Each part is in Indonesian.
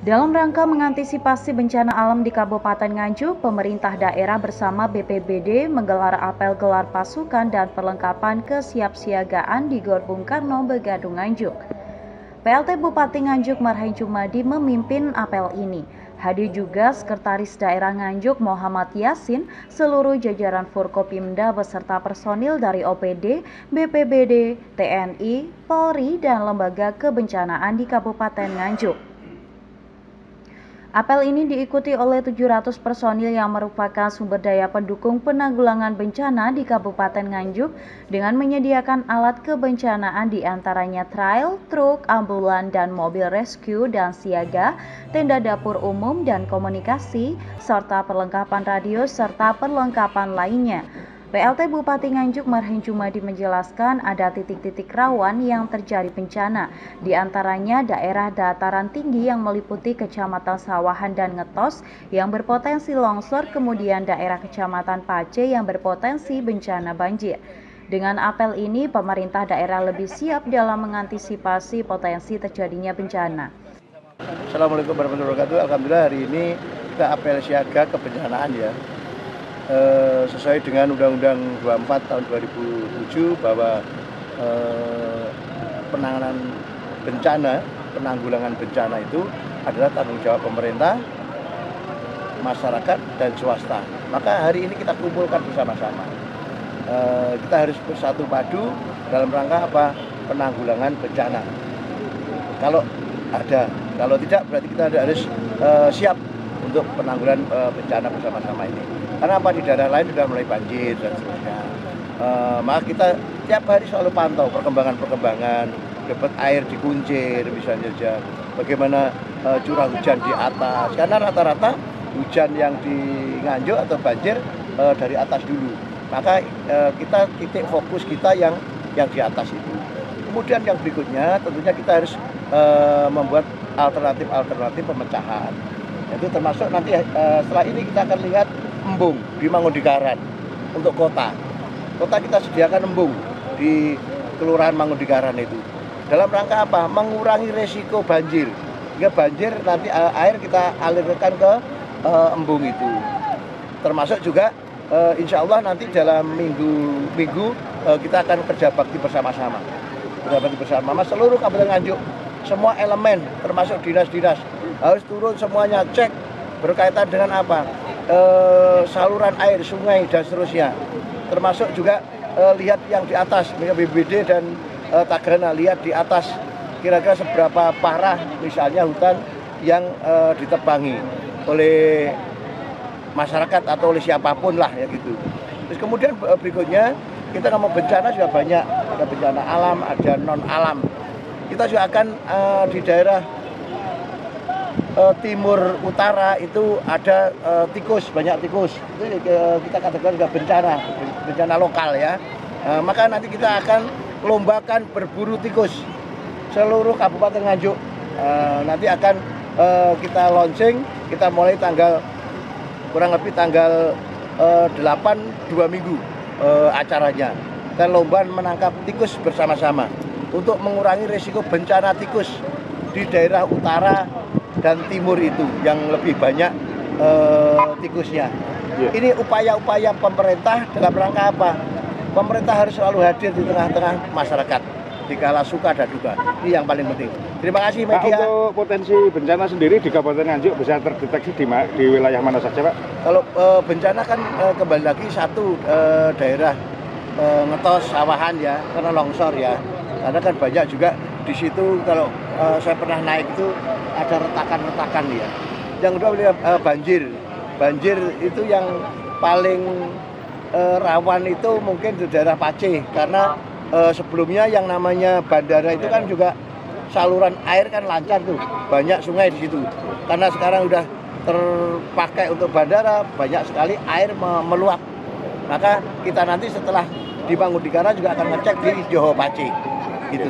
Dalam rangka mengantisipasi bencana alam di Kabupaten Nganjuk, pemerintah daerah bersama BPBD menggelar apel gelar pasukan dan perlengkapan kesiapsiagaan di Gor Bung Karno, Begadung, Nganjuk. PLT Bupati Nganjuk Marhain Jumadi memimpin apel ini. Hadir juga Sekretaris Daerah Nganjuk Muhammad Yasin, seluruh jajaran Forkopimda beserta personil dari OPD, BPBD, TNI, Polri, dan lembaga kebencanaan di Kabupaten Nganjuk. Apel ini diikuti oleh 700 personil yang merupakan sumber daya pendukung penanggulangan bencana di Kabupaten Nganjuk dengan menyediakan alat kebencanaan diantaranya trail, truk, ambulan, dan mobil rescue dan siaga, tenda dapur umum dan komunikasi, serta perlengkapan radio serta perlengkapan lainnya. PLT Bupati Nganjuk Marhain Jumadi menjelaskan ada titik-titik rawan yang terjadi bencana, di antaranya daerah dataran tinggi yang meliputi Kecamatan Sawahan dan Ngetos yang berpotensi longsor, kemudian daerah Kecamatan Pace yang berpotensi bencana banjir. Dengan apel ini, pemerintah daerah lebih siap dalam mengantisipasi potensi terjadinya bencana. Assalamualaikum warahmatullahi wabarakatuh. Alhamdulillah hari ini kita apel siaga kebencanaan ya. Sesuai dengan Undang-Undang 24 tahun 2007 bahwa penanganan bencana, penanggulangan bencana itu adalah tanggung jawab pemerintah, masyarakat, dan swasta. Maka hari ini kita kumpulkan bersama-sama. Kita harus bersatu padu dalam rangka apa? Penanggulangan bencana. Kalau ada, kalau tidak berarti kita harus siap untuk penanggulangan bencana bersama-sama ini. Karena apa, di daerah lain sudah mulai banjir dan seterusnya. Maka kita tiap hari selalu pantau perkembangan, dapat air di Kuncir misalnya saja, bagaimana curah hujan di atas. Karena rata-rata hujan yang di Nganjuk atau banjir dari atas dulu. Maka kita titik fokus kita yang di atas itu. Kemudian yang berikutnya tentunya kita harus membuat alternatif pemecahan. Itu termasuk nanti setelah ini kita akan lihat embung di Mangudagaran untuk kota. Kota kita sediakan embung di Kelurahan Mangudagaran itu. Dalam rangka apa? Mengurangi resiko banjir. Hingga banjir nanti air kita alirkan ke embung itu. Termasuk juga insya Allah nanti dalam minggu kita akan kerja bakti bersama-sama. Kerja bakti bersama-sama seluruh Kabupaten Nganjuk. Semua elemen termasuk dinas-dinas harus turun semuanya cek berkaitan dengan apa? Saluran air, sungai, dan seterusnya. Termasuk juga lihat yang di atas, BPBD dan Tagana, lihat di atas kira-kira seberapa parah misalnya hutan yang ditebangi oleh masyarakat atau oleh siapapun lah ya gitu. Terus kemudian berikutnya kita ngomong bencana juga banyak, ada bencana alam, ada non alam. Kita juga akan di daerah timur utara itu ada tikus, banyak tikus. Itu kita katakan juga bencana lokal ya. Maka nanti kita akan lombakan berburu tikus seluruh Kabupaten Nganjuk. Nanti akan kita launching, kita mulai kurang lebih tanggal 8 2 minggu acaranya. Dan lomba menangkap tikus bersama-sama untuk mengurangi risiko bencana tikus di daerah utara dan timur itu yang lebih banyak tikusnya. Ini upaya-upaya pemerintah dalam rangka apa? Pemerintah harus selalu hadir di tengah-tengah masyarakat dikala suka dan duka. Ini yang paling penting. Terima kasih media. Pak, untuk potensi bencana sendiri di Kabupaten Nganjuk bisa terdeteksi di wilayah mana saja, Pak? Kalau bencana kan kembali lagi satu daerah Ngetos, Sawahan ya, karena longsor ya. Karena kan banyak juga di situ kalau saya pernah naik itu ada retakan-retakan ya. Yang kedua banjir. Banjir itu yang paling rawan itu mungkin di daerah Pace karena sebelumnya yang namanya bandara itu kan juga saluran air kan lancar tuh, banyak sungai di situ. Karena sekarang udah terpakai untuk bandara, banyak sekali air meluap. Maka kita nanti setelah di Mangudagaran juga akan ngecek di Johor Pace gitu.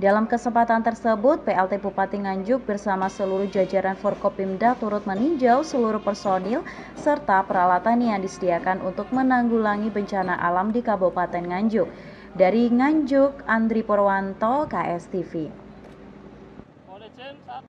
Dalam kesempatan tersebut, PLT Bupati Nganjuk bersama seluruh jajaran Forkopimda turut meninjau seluruh personil serta peralatan yang disediakan untuk menanggulangi bencana alam di Kabupaten Nganjuk. Dari Nganjuk, Andri Purwanto, KSTV. Irjen 1